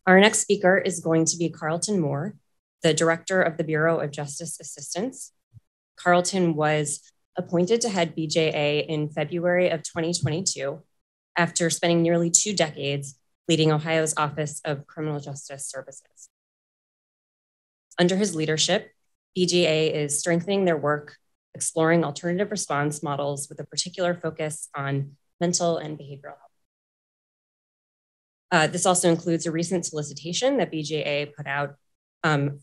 Our next speaker is going to be Karhlton Moore, the Director of the Bureau of Justice Assistance. Karhlton was appointed to head BJA in February of 2022 after spending nearly 2 decades leading Ohio's Office of Criminal Justice Services. Under his leadership, BJA is strengthening their work, exploring alternative response models with a particular focus on mental and behavioral health. This also includes a recent solicitation that BJA put out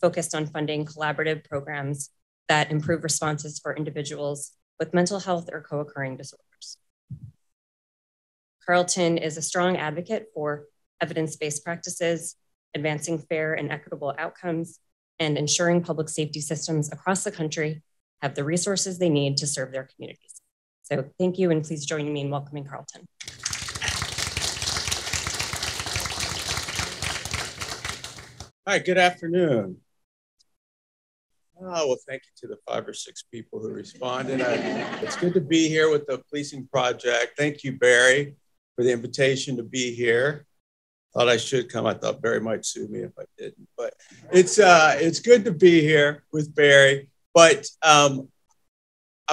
focused on funding collaborative programs that improve responses for individuals with mental health or co-occurring disorders. Karhlton is a strong advocate for evidence-based practices, advancing fair and equitable outcomes, and ensuring public safety systems across the country have the resources they need to serve their communities. So thank you, and please join me in welcoming Karhlton. Hi, good afternoon. Oh, well, thank you to the 5 or 6 people who responded. It's good to be here with the Policing Project. Thank you, Barry, for the invitation to be here. Thought I should come. I thought Barry might sue me if I didn't, but it's good to be here with Barry. But I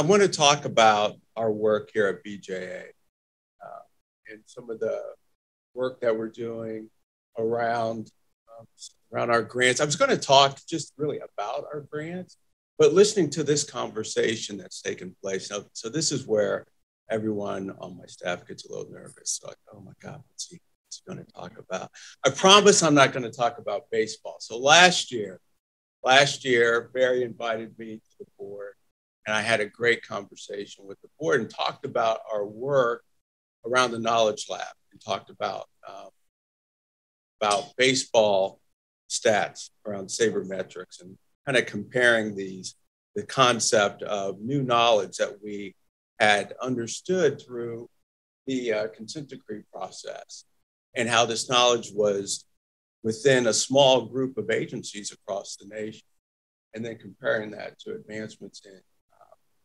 want to talk about our work here at BJA and some of the work that we're doing around our grants. I was going to talk just really about our grants, but listening to this conversation that's taken place. So this is where everyone on my staff gets a little nervous. Like, oh my God, what's he going to talk about? I promise I'm not going to talk about baseball. So last year, Barry invited me to the board, and I had a great conversation with the board and talked about our work around the Knowledge Lab and talked about baseball stats around sabermetrics and kind of comparing the concept of new knowledge that we had understood through the consent decree process and how this knowledge was within a small group of agencies across the nation, and then comparing that to advancements in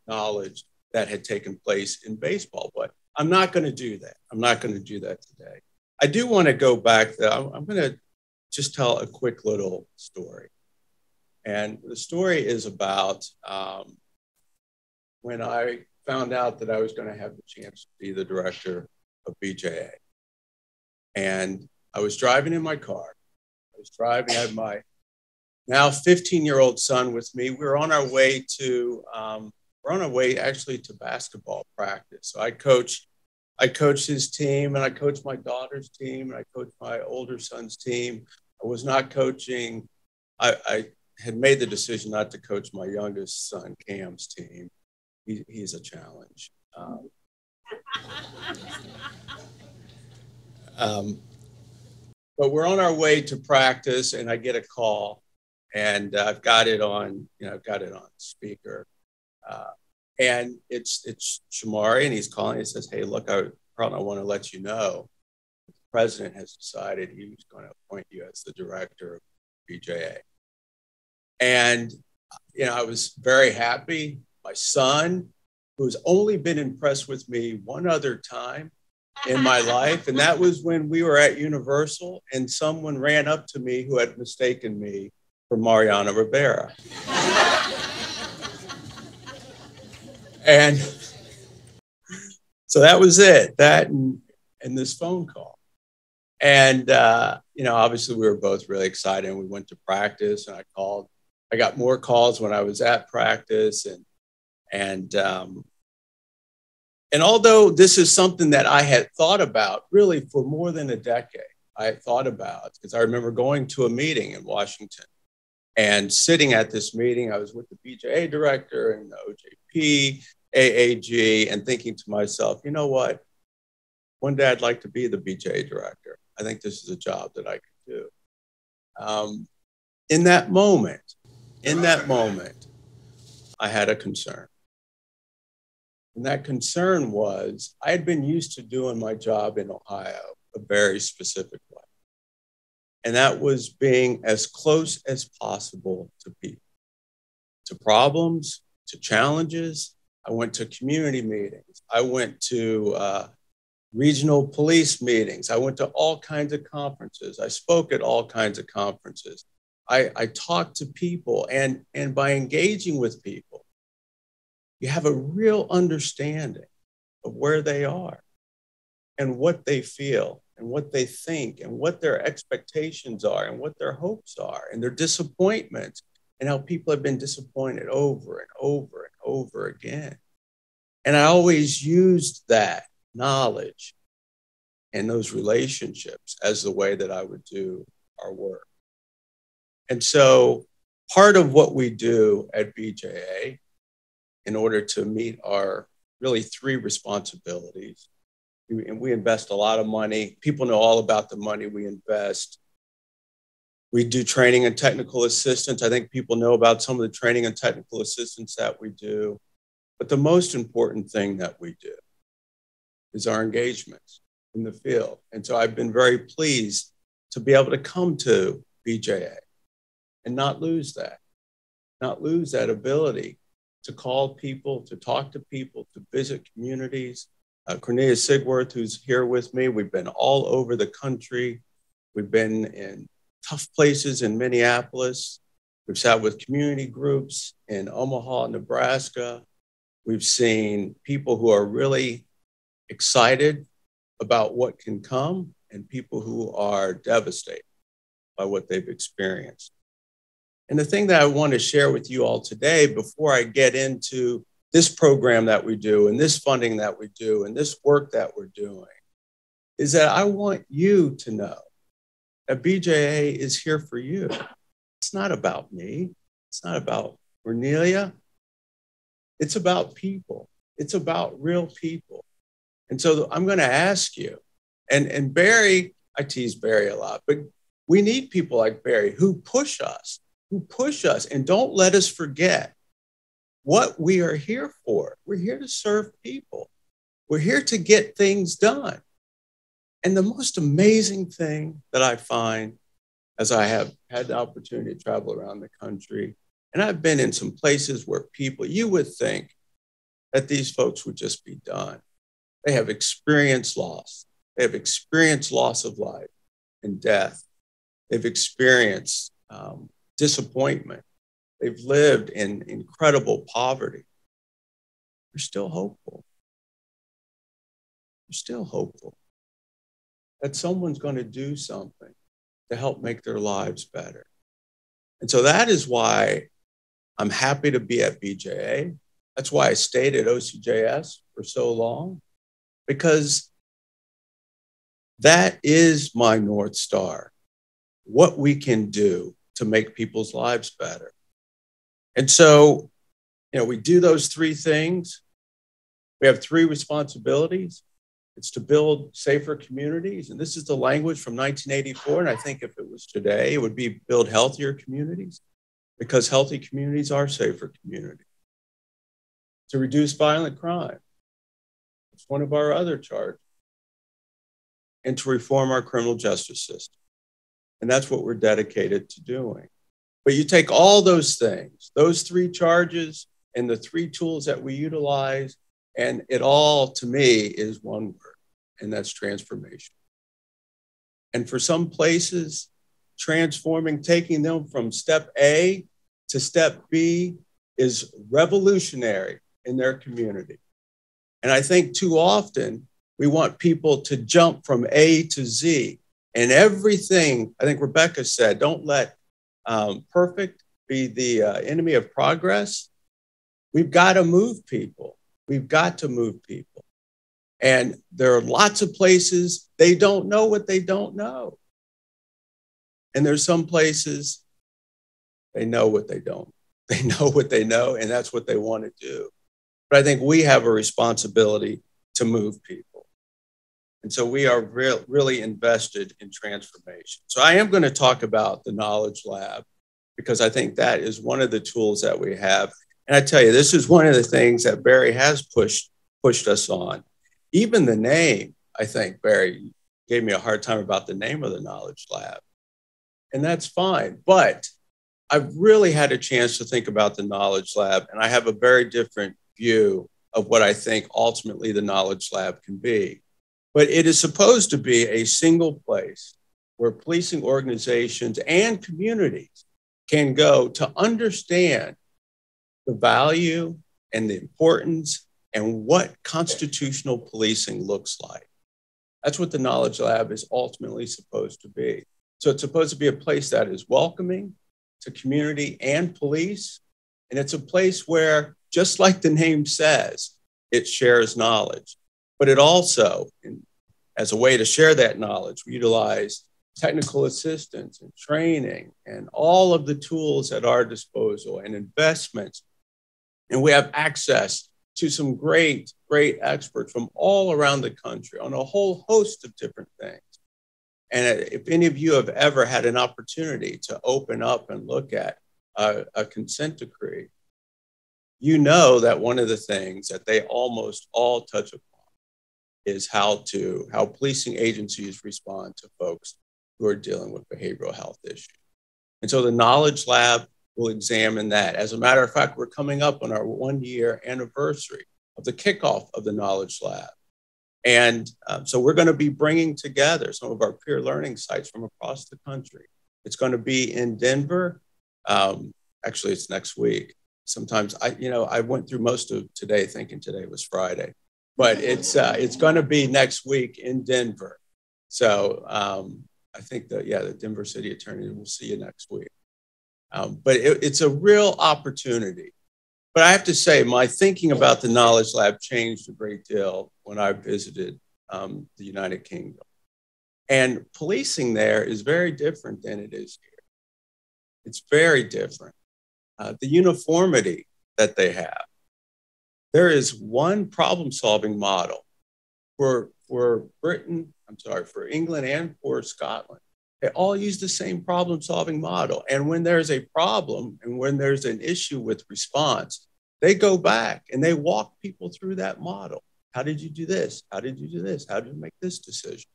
knowledge that had taken place in baseball. But I'm not going to do that. I'm not going to do that today. I do want to go back, though. I'm going to just tell a quick little story. And the story is about when I found out that I was going to have the chance to be the director of BJA. And I was driving in my car. I had my now 15-year-old son with me. We were on our way actually to basketball practice. So I coached his team, and I coached my daughter's team, and I coached my older son's team. I was not coaching. I had made the decision not to coach my youngest son, Cam's team. He's a challenge. But we're on our way to practice, and I get a call, and I've got it on speaker. And it's Shamari, and he's calling. He says, "Hey, look, I want to let you know the president has decided he was going to appoint you as the director of BJA." And I was very happy. My son, who's only been impressed with me one other time in my life, and that was when we were at Universal, and someone ran up to me who had mistaken me for Mariano Rivera. And so that was it, that and this phone call. And, obviously we were both really excited, and we went to practice, and I got more calls when I was at practice. And although this is something that I had thought about really for more than a decade, I had thought about, because I remember going to a meeting in Washington and sitting at this meeting. I was with the BJA director and the OJP, AAG, and thinking to myself, you know what? One day I'd like to be the BJA director. I think this is a job that I could do. In that moment, I had a concern. And that concern was I had been used to doing my job in Ohio a very specific way. And that was being as close as possible to people, to problems, to challenges. I went to community meetings. I went to regional police meetings. I went to all kinds of conferences. I spoke at all kinds of conferences. I talked to people, and by engaging with people, you have a real understanding of where they are and what they feel and what they think and what their expectations are and what their hopes are and their disappointments and how people have been disappointed over and over and over again. And I always used that knowledge and those relationships as the way that I would do our work. And so part of what we do at BJA, in order to meet our really three responsibilities, and we invest a lot of money. People know all about the money we invest. We do training and technical assistance. I think people know about some of the training and technical assistance that we do. But the most important thing that we do is our engagements in the field. And so I've been very pleased to be able to come to BJA and not lose that ability to call people, to talk to people, to visit communities. Cornelia Sigworth, who's here with me, we've been all over the country. We've been in tough places in Minneapolis. We've sat with community groups in Omaha, Nebraska. We've seen people who are really excited about what can come and people who are devastated by what they've experienced. And the thing that I want to share with you all today, before I get into this program that we do and this funding that we do and this work that we're doing, is that I want you to know that BJA is here for you. It's not about me. It's not about Cornelia. It's about people. It's about real people. And so I'm going to ask you, and Barry, I tease Barry a lot, but we need people like Barry who push us and don't let us forget what we are here for. We're here to serve people. We're here to get things done. And the most amazing thing that I find as I have had the opportunity to travel around the country, and I've been in some places where people, you would think that these folks would just be done. They have experienced loss. They have experienced loss of life and death. They've experienced disappointment. They've lived in incredible poverty. They're still hopeful. They're still hopeful that someone's going to do something to help make their lives better. And so that is why I'm happy to be at BJA. That's why I stayed at OCJS for so long, because that is my North Star, what we can do to make people's lives better. And so, we do those three things. We have three responsibilities. It's to build safer communities. And this is the language from 1984. And I think if it was today, it would be build healthier communities, because healthy communities are safer communities. To reduce violent crime. It's one of our other charges. And to reform our criminal justice system. And that's what we're dedicated to doing. But you take all those things, those three charges and the three tools that we utilize, and it all, to me, is one word, and that's transformation. And for some places, transforming, taking them from step A to step B is revolutionary in their community. And I think too often we want people to jump from A to Z. And everything, I think Rebecca said, don't let perfect be the enemy of progress. We've got to move people. We've got to move people. And there are lots of places they don't know what they don't know. And there's some places they know what they don't. They know what they know, and that's what they want to do. But I think we have a responsibility to move people. And so we are really invested in transformation. So I am going to talk about the Knowledge Lab, because I think that is one of the tools that we have. And I tell you, this is one of the things that Barry has pushed us on. Even the name, I think Barry gave me a hard time about the name of the Knowledge Lab. And that's fine. But I've really had a chance to think about the Knowledge Lab, and I have a very different view of what I think ultimately the Knowledge Lab can be. But it is supposed to be a single place where policing organizations and communities can go to understand the value and the importance and what constitutional policing looks like. That's what the Knowledge Lab is ultimately supposed to be. So it's supposed to be a place that is welcoming to community and police. And it's a place where, just like the name says, it shares knowledge. But it also, as a way to share that knowledge, we utilize technical assistance and training and all of the tools at our disposal and investments. And we have access to some great experts from all around the country on a whole host of different things. And if any of you have ever had an opportunity to open up and look at a consent decree, you know that one of the things that they almost all touch upon is how policing agencies respond to folks who are dealing with behavioral health issues. And so the Knowledge Lab will examine that. As a matter of fact, we're coming up on our 1-year anniversary of the kickoff of the Knowledge Lab. And so we're going to be bringing together some of our peer learning sites from across the country. It's going to be in Denver. Actually, it's next week. Sometimes I went through most of today thinking today was Friday, but it's going to be next week in Denver. So I think that, the Denver City Attorney will see you next week. But it's a real opportunity. But I have to say, my thinking about the Knowledge Lab changed a great deal when I visited the United Kingdom. And policing there is very different than it is here. It's very different. The uniformity that they have. There is one problem-solving model for England and for Scotland. They all use the same problem-solving model. And when there's a problem and when there's an issue with response, they go back and they walk people through that model. How did you do this? How did you do this? How did you make this decision?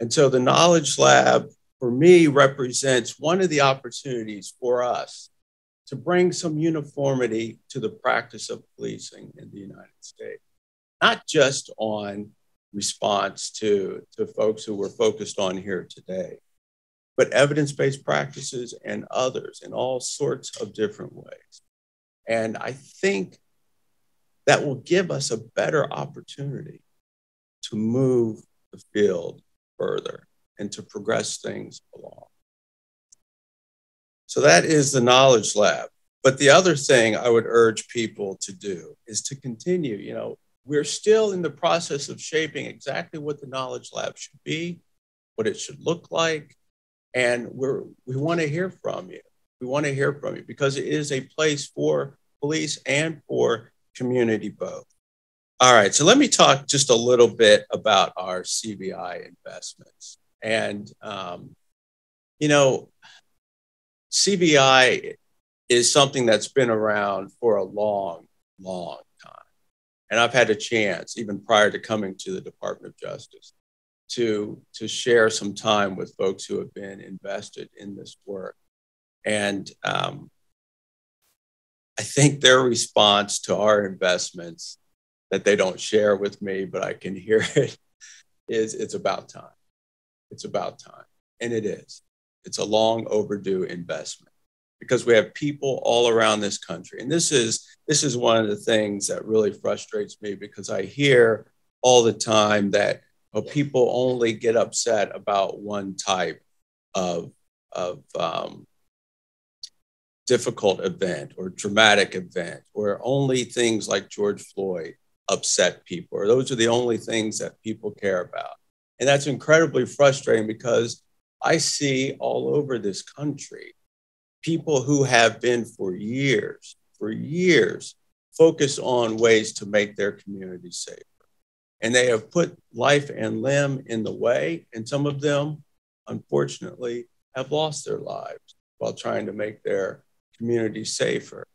And so the Knowledge Lab, for me, represents one of the opportunities for us to bring some uniformity to the practice of policing in the United States, not just on response to folks who we're focused on here today, but evidence-based practices and others in all sorts of different ways. And I think that will give us a better opportunity to move the field further and to progress things along. So that is the Knowledge Lab. But the other thing I would urge people to do is to continue. We're still in the process of shaping exactly what the Knowledge Lab should be, what it should look like. And we want to hear from you. We want to hear from you because it is a place for police and for community both. All right, so let me talk just a little bit about our CBI investments. And, CBI is something that's been around for a long, long time. And I've had a chance, even prior to coming to the Department of Justice, to share some time with folks who have been invested in this work. And I think their response to our investments that they don't share with me, but I can hear it, is it's about time. It's about time. And it is. It's a long overdue investment because we have people all around this country. And this is one of the things that really frustrates me because I hear all the time that people only get upset about one type of difficult event or dramatic event, or only things like George Floyd upset people, or those are the only things that people care about. And that's incredibly frustrating because I see all over this country people who have been for years, focused on ways to make their community safer. And they have put life and limb in the way. And some of them, unfortunately, have lost their lives while trying to make their community safer.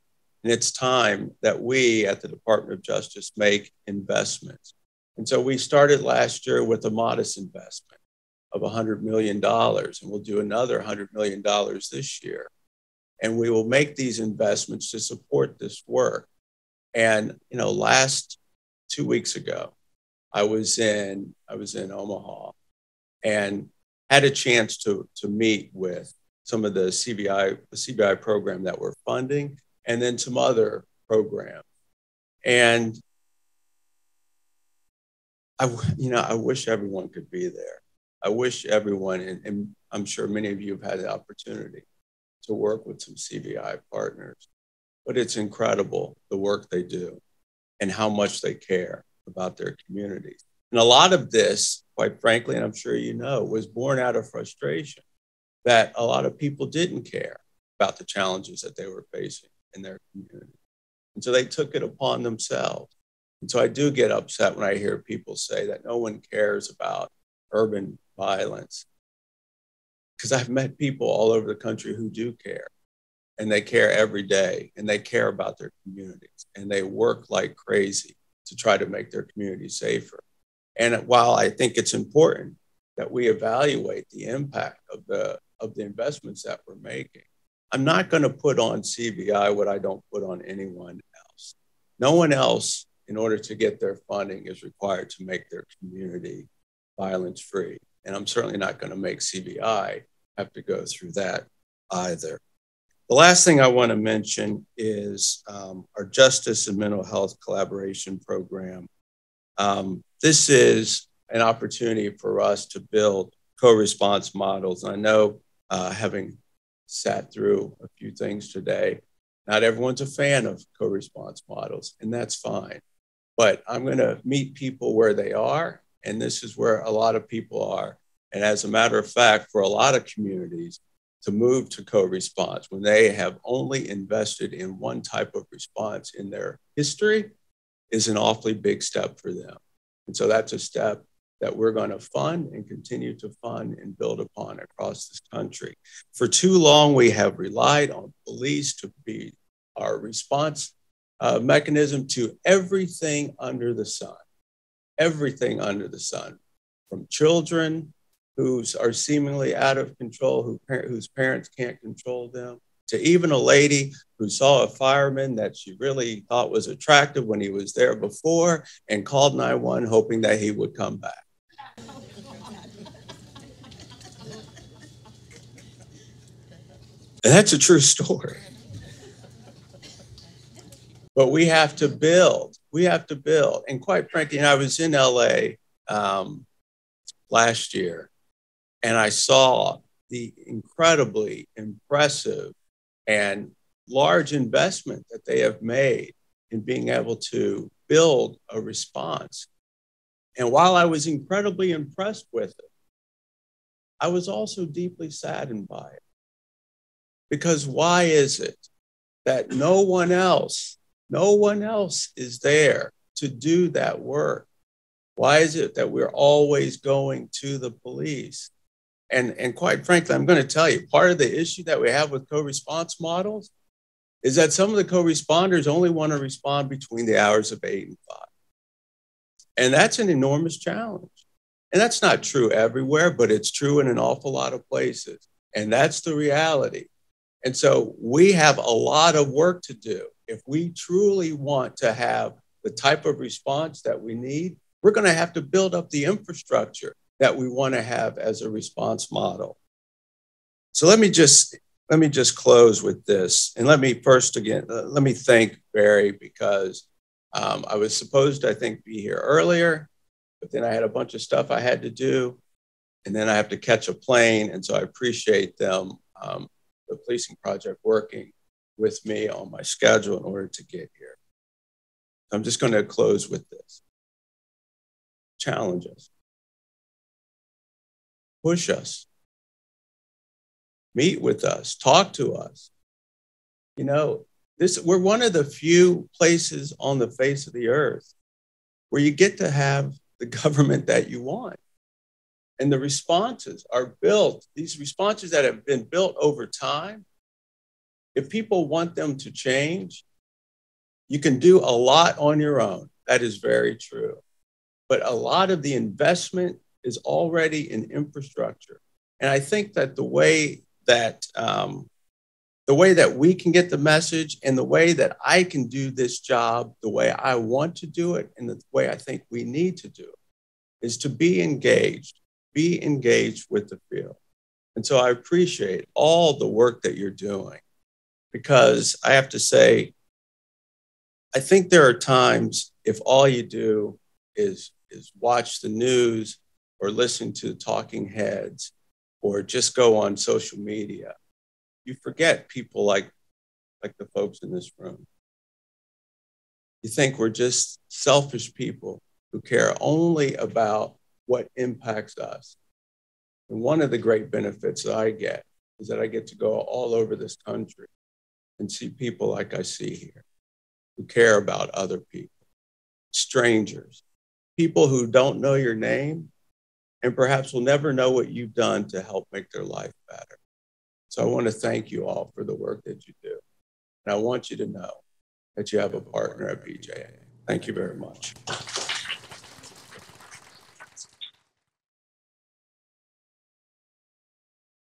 And it's time that we at the Department of Justice make investments. And so we started last year with a modest investment of $100 million, and we'll do another $100 million this year. And we will make these investments to support this work. And, last 2 weeks ago, I was in Omaha and had a chance to meet with some of the CBI program that we're funding, and then some other programs. And I wish everyone could be there. I wish everyone, and I'm sure many of you have had the opportunity to work with some CBI partners, but it's incredible the work they do and how much they care about their communities. And a lot of this, quite frankly, and I'm sure you know, was born out of frustration that a lot of people didn't care about the challenges that they were facing in their community. And so they took it upon themselves. And so I do get upset when I hear people say that no one cares about urban violence, because I've met people all over the country who do care, and they care every day, and they care about their communities, and they work like crazy to try to make their community safer. And while I think it's important that we evaluate the impact of the investments that we're making, I'm not going to put on CBI what I don't put on anyone else. No one else, in order to get their funding, is required to make their community violence free. And I'm certainly not going to make CBI have to go through that either. The last thing I want to mention is our Justice and Mental Health Collaboration Program. This is an opportunity for us to build co-response models. And I know, having sat through a few things today, not everyone's a fan of co-response models, and that's fine. But I'm going to meet people where they are, and this is where a lot of people are. And as a matter of fact, for a lot of communities, to move to co-response when they have only invested in one type of response in their history is an awfully big step for them. And so that's a step that we're going to fund and continue to fund and build upon across this country. For too long, we have relied on police to be our response mechanism to everything under the sun, from children who are seemingly out of control, whose parents can't control them, to even a lady who saw a fireman that she really thought was attractive when he was there before and called 911 hoping that he would come back. And that's a true story. But we have to build. And quite frankly, I was in LA last year, and I saw the incredibly impressive and large investment that they have made in being able to build a response. And while I was incredibly impressed with it, I was also deeply saddened by it. Because why is it that no one else is there to do that work? Why is it that we're always going to the police? And quite frankly, I'm going to tell you, part of the issue that we have with co-response models is that some of the co-responders only want to respond between the hours of 8 and 5. And that's an enormous challenge. And that's not true everywhere, but it's true in an awful lot of places. And that's the reality. And so we have a lot of work to do. If we truly want to have the type of response that we need, we're going to have to build up the infrastructure that we want to have as a response model. So let me just close with this. And let me thank Barry, because I was supposed to, I think, be here earlier, but then I had a bunch of stuff I had to do, and then I have to catch a plane. And so I appreciate them, the policing project, working with me on my schedule in order to get here. I'm just going to close with this. Challenge us. Push us. Meet with us. Talk to us. You know, we're one of the few places on the face of the earth where you get to have the government that you want. And the responses are built, these responses that have been built over time. If people want them to change, you can do a lot on your own. That is very true. But a lot of the investment is already in infrastructure. And I think that the way that we can get the message, and the way that I can do this job the way I want to do it, and the way I think we need to do it, is to be engaged with the field. And so I appreciate all the work that you're doing, because I have to say, I think there are times if all you do is watch the news or listen to talking heads or just go on social media, you forget people like the folks in this room. You think we're just selfish people who care only about what impacts us. And one of the great benefits that I get is that I get to go all over this country and see people like I see here who care about other people, strangers, people who don't know your name and perhaps will never know what you've done to help make their life better. So I want to thank you all for the work that you do. And I want you to know that you have a partner at BJA. Thank you very much.